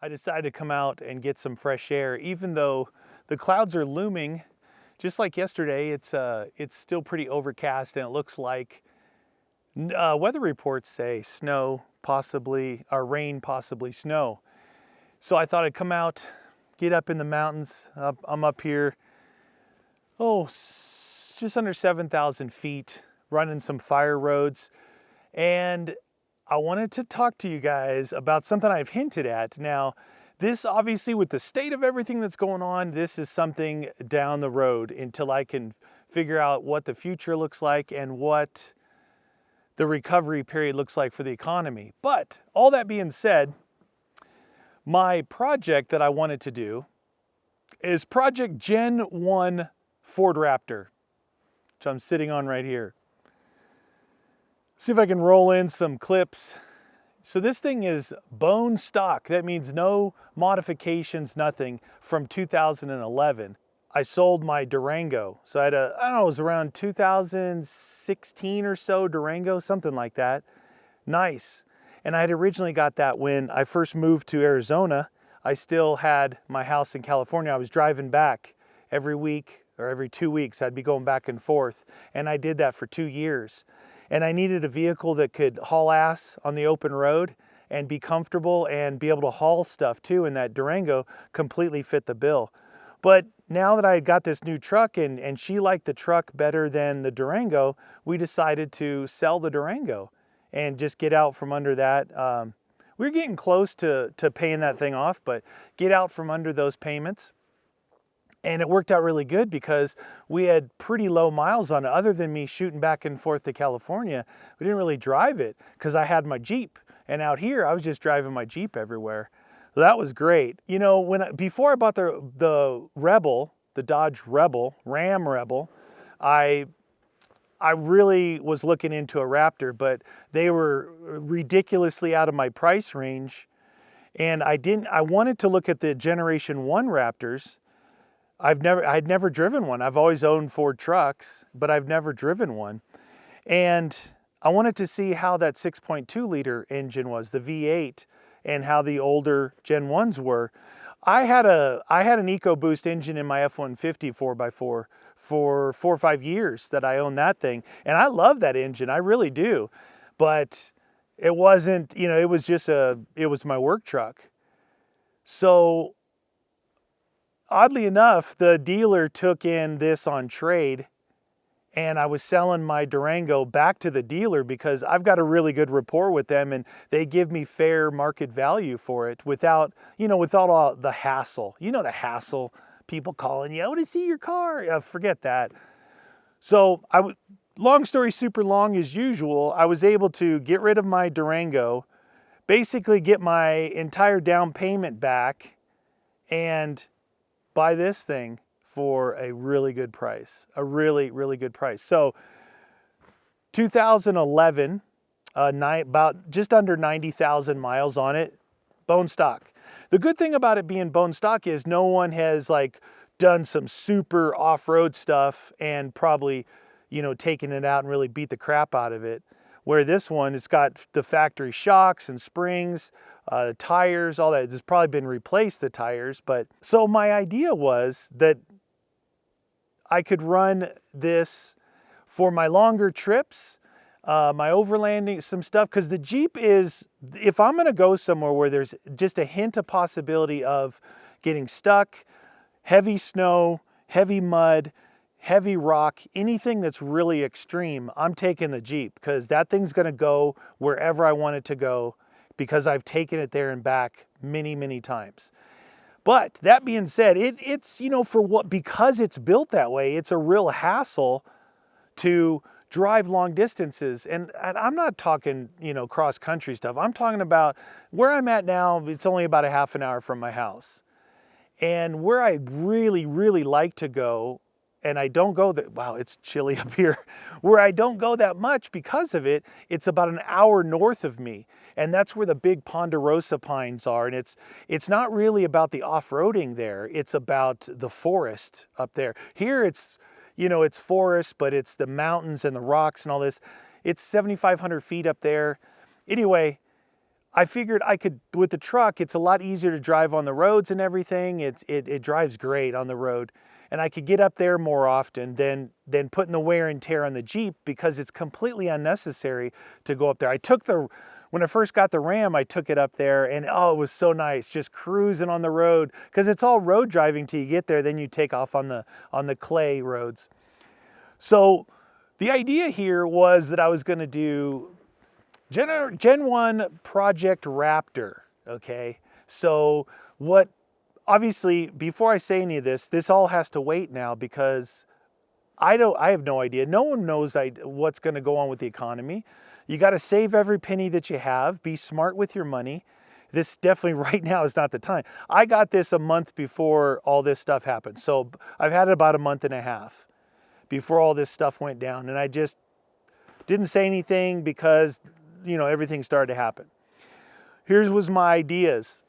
I decided to come out and get some fresh air. Even though the clouds are looming, just like yesterday, it's still pretty overcast, and it looks like weather reports say snow, possibly, or rain, possibly snow. So I thought I'd come out, get up in the mountains. I'm up here, just under 7,000 feet, running some fire roads. And I wanted to talk to you guys about something I've hinted at. Now, this obviously, with the state of everything that's going on, this is something down the road until I can figure out what the future looks like and what the recovery period looks like for the economy. But all that being said, my project that I wanted to do is Project Gen 1 Ford Raptor, which I'm sitting on right here. See if I can roll in some clips. So this thing is bone stock. That means no modifications, nothing, from 2011. I sold my Durango. So I had I don't know, it was around 2016 or so, Durango, something like that. Nice. And I had originally got that when I first moved to Arizona. I still had my house in California. I was driving back every week or every 2 weeks. I'd be going back and forth. And I did that for 2 years. And I needed a vehicle that could haul ass on the open road and be comfortable and be able to haul stuff too. And that Durango completely fit the bill. But now that I had got this new truck and she liked the truck better than the Durango, we decided to sell the Durango and just get out from under that. We were getting close to paying that thing off, but get out from under those payments. And it worked out really good because we had pretty low miles on it. Other than me shooting back and forth to California, we didn't really drive it because I had my Jeep. And out here, I was just driving my Jeep everywhere. So that was great. You know, before I bought the Rebel, the Dodge Rebel, Ram Rebel, I really was looking into a Raptor, but they were ridiculously out of my price range. And I wanted to look at the Generation 1 Raptors. I'd never driven one. I've always owned Ford trucks, but I've never driven one. And I wanted to see how that 6.2 liter engine was, the V8, and how the older Gen 1s were. I had an EcoBoost engine in my F-150 4x4 for 4 or 5 years that I owned that thing. And I love that engine, I really do. But it wasn't, it was my work truck. So oddly enough, the dealer took in this on trade, and I was selling my Durango back to the dealer because I've got a really good rapport with them, and they give me fair market value for it without all the hassle. The hassle, people calling you, I want to see your car. Forget that. So long story super long as usual, I was able to get rid of my Durango, basically get my entire down payment back, and buy this thing for a really good price, a really, really good price. So 2011, about just under 90,000 miles on it, bone stock. The good thing about it being bone stock is no one has done some super off-road stuff and probably, taken it out and really beat the crap out of it. Where this one, it's got the factory shocks and springs, tires, all that. It's probably been replaced, the tires. But so my idea was that I could run this for my longer trips, my overlanding, some stuff. Because the Jeep is, if I'm going to go somewhere where there's just a hint of possibility of getting stuck, heavy snow, heavy mud, heavy rock, anything that's really extreme, I'm taking the Jeep because that thing's going to go wherever I want it to go because I've taken it there and back many, many times. But that being said, it's because it's built that way, it's a real hassle to drive long distances. And I'm not talking, cross country stuff. I'm talking about where I'm at now. It's only about a half an hour from my house. And where I really, really like to go, and I don't go that, wow, it's chilly up here, where I don't go that much because of it, it's about an hour north of me. And that's where the big Ponderosa pines are. And it's not really about the off-roading there. It's about the forest up there. Here it's, it's forest, but it's the mountains and the rocks and all this. It's 7,500 feet up there. Anyway, I figured I could, with the truck, it's a lot easier to drive on the roads and everything. It drives great on the road. And I could get up there more often than putting the wear and tear on the Jeep, because it's completely unnecessary to go up there. When I first got the Ram, I took it up there, and oh, it was so nice, just cruising on the road, because it's all road driving till you get there, then you take off on the clay roads. So the idea here was that I was going to do Gen 1 Project Raptor, okay? So obviously, before I say any of this all has to wait now, because I have no idea. No one knows what's going to go on with the economy. You got to save every penny that you have. Be smart with your money. This definitely right now is not the time. I got this a month before all this stuff happened. So I've had it about a month and a half before all this stuff went down. And I just didn't say anything because, everything started to happen. Here's was my ideas.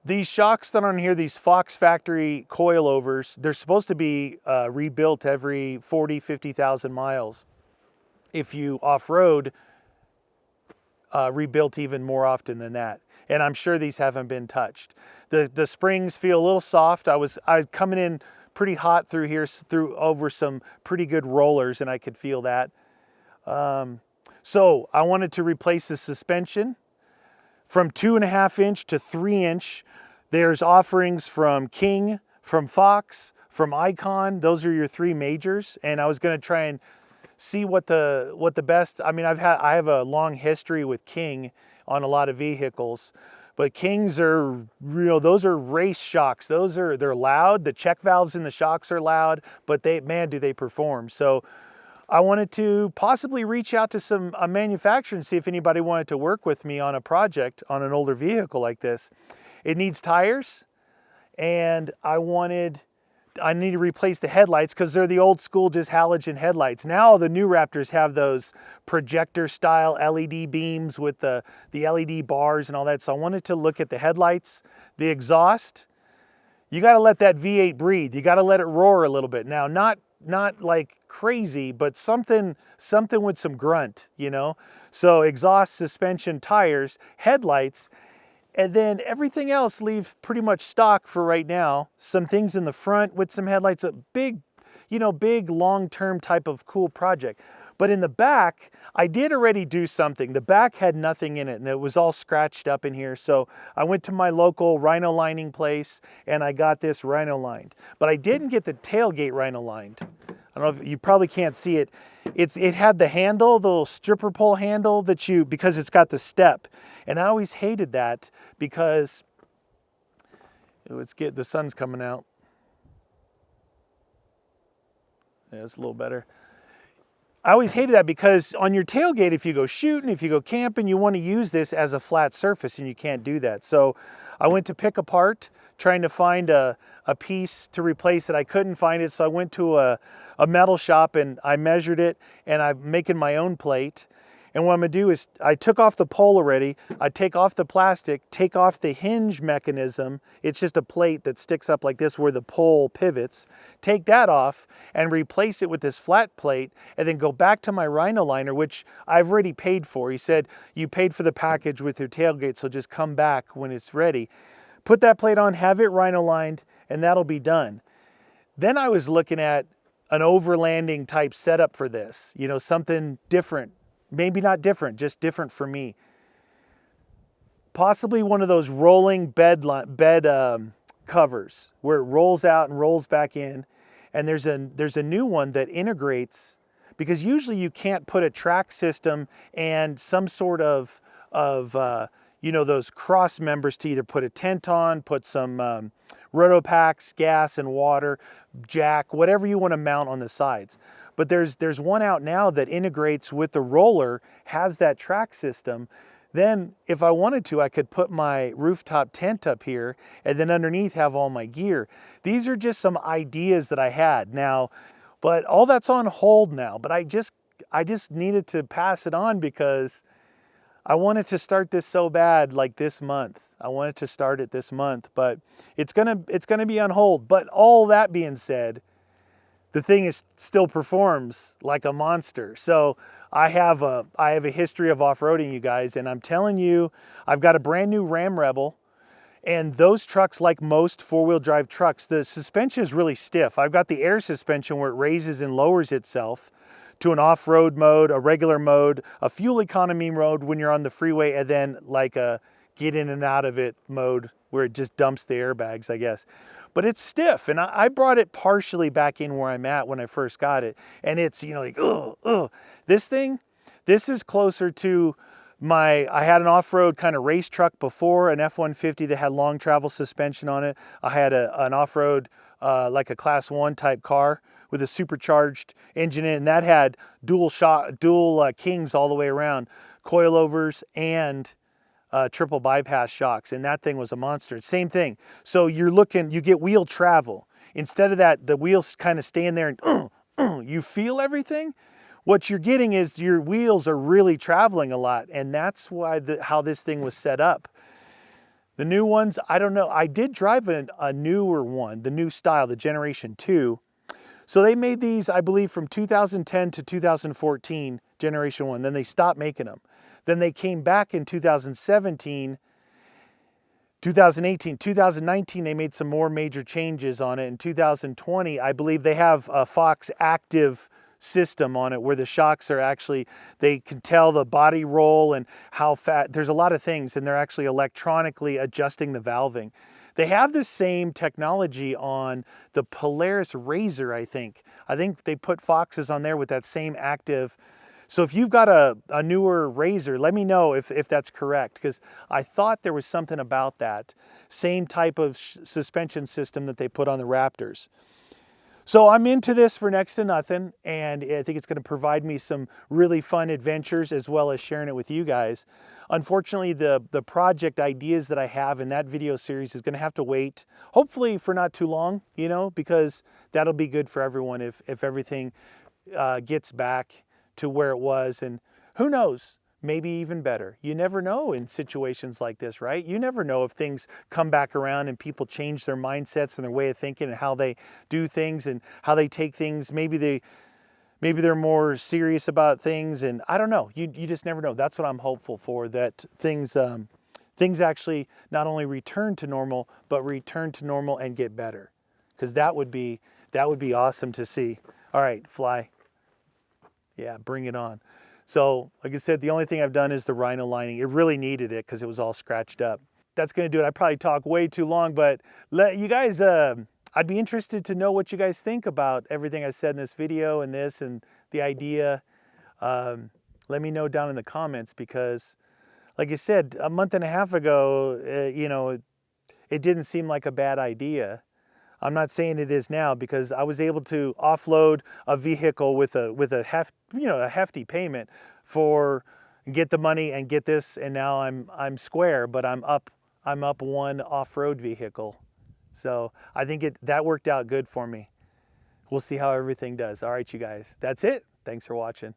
These shocks that are on here, these Fox factory coilovers, they're supposed to be rebuilt every 40, 50,000 miles. If you off-road, rebuilt even more often than that. And I'm sure these haven't been touched. The springs feel a little soft. I was coming in pretty hot through here, over some pretty good rollers, and I could feel that. So I wanted to replace the suspension from 2.5 inch to 3 inch. There's offerings from King, from Fox, from Icon. Those are your three majors. And I was going to try and see what the best. I mean, I have a long history with King on a lot of vehicles, but Kings are those are race shocks. They're loud. The check valves in the shocks are loud, but man, do they perform. So I wanted to possibly reach out to some manufacturer and see if anybody wanted to work with me on a project on an older vehicle like this. It needs tires, and I need to replace the headlights, because they're the old school just halogen headlights. Now the new Raptors have those projector style LED beams with the LED bars and all that. So I wanted to look at the headlights, the exhaust. You got to let that V8 breathe. You got to let it roar a little bit. Now, not like crazy, but something with some grunt, So exhaust, suspension, tires, headlights. And then everything else leave pretty much stock for right now. Some things in the front with some headlights, a big long-term type of cool project. But in the back, I did already do something. The back had nothing in it, and it was all scratched up in here. So I went to my local rhino lining place, and I got this rhino lined. But I didn't get the tailgate rhino lined. I don't know if you probably can't see it. It had the handle, the little stripper pole handle because it's got the step. And I always hated that because the sun's coming out. Yeah, it's a little better. I always hated that because on your tailgate, if you go shooting, if you go camping, you want to use this as a flat surface, and you can't do that. So I went to pick apart, trying to find a piece to replace it. I couldn't find it, so I went to a metal shop and I measured it, and I'm making my own plate. And what I'm gonna do is, I took off the pole already. I take off the plastic, take off the hinge mechanism. It's just a plate that sticks up like this where the pole pivots. Take that off and replace it with this flat plate, and then go back to my rhino liner, which I've already paid for. He said, you paid for the package with your tailgate, so just come back when it's ready. Put that plate on, have it rhino lined, and that'll be done. Then I was looking at an overlanding type setup for this, something different. Maybe not different, just different for me. Possibly one of those rolling bed covers where it rolls out and rolls back in. And there's a new one that integrates, because usually you can't put a track system and some sort of those cross members to either put a tent on, put some Rotopacks, gas and water, jack, whatever you want to mount on the sides. But there's one out now that integrates with the roller, has that track system. Then if I wanted to, I could put my rooftop tent up here, and then underneath have all my gear. These are just some ideas that I had now, but all that's on hold now. But I just needed to pass it on because I wanted to start this so bad, like this month. I wanted to start it this month, but it's gonna be on hold. But all that being said, the thing still performs like a monster. So I have a history of off-roading, you guys, and I'm telling you, I've got a brand new Ram Rebel, and those trucks, like most four-wheel drive trucks, the suspension is really stiff. I've got the air suspension where it raises and lowers itself to an off-road mode, a regular mode, a fuel economy mode when you're on the freeway, and then like a get in and out of it mode where it just dumps the airbags, I guess. But it's stiff, and I brought it partially back in where I'm at when I first got it, and it's, you know, like, ugh. This is closer to I had an off-road kind of race truck before, an F-150 that had long travel suspension on it. I had an off-road, like a Class 1 type car with a supercharged engine in it, and that had dual Kings all the way around, coilovers and triple bypass shocks, and that thing was a monster. Same thing. So you get wheel travel. Instead of that, the wheels kind of staying there and you feel everything. What you're getting is your wheels are really traveling a lot, and that's why how this thing was set up. The new ones, I don't know. I did drive a newer one, the new style, the Generation 2. So they made these, I believe, from 2010 to 2014, Generation 1. Then they stopped making them. Then they came back in 2017, 2018, 2019, they made some more major changes on it. In 2020, I believe they have a Fox Active system on it where the shocks are actually, they can tell the body roll and how fat, there's a lot of things, and they're actually electronically adjusting the valving. They have the same technology on the Polaris RZR, I think. I think they put Foxes on there with that same active. So if you've got a newer RZR, let me know if that's correct, because I thought there was something about that. Same type of suspension system that they put on the Raptors. So I'm into this for next to nothing, and I think it's going to provide me some really fun adventures as well as sharing it with you guys. Unfortunately, the project ideas that I have in that video series is going to have to wait, hopefully for not too long, you know, because that'll be good for everyone if everything gets back to where it was, and who knows, maybe even better. You never know in situations like this, right? You never know if things come back around and people change their mindsets and their way of thinking and how they do things and how they take things. Maybe they're more serious about things, and I don't know. You just never know. That's what I'm hopeful for, that things actually not only return to normal, but return to normal and get better, because that would be awesome to see. All right, Fly. Yeah, bring it on. So, like I said, the only thing I've done is the Rhino lining. It really needed it because it was all scratched up. That's going to do it. I probably talk way too long, but you guys, I'd be interested to know what you guys think about everything I said in this video and the idea. Let me know down in the comments, because, like I said, a month and a half ago, you know, it didn't seem like a bad idea. I'm not saying it is now, because I was able to offload a vehicle with a hefty payment for get the money and get this, and now I'm square, but I'm up one off-road vehicle. So I think that worked out good for me. We'll see how everything does. All right, you guys, that's it. Thanks for watching.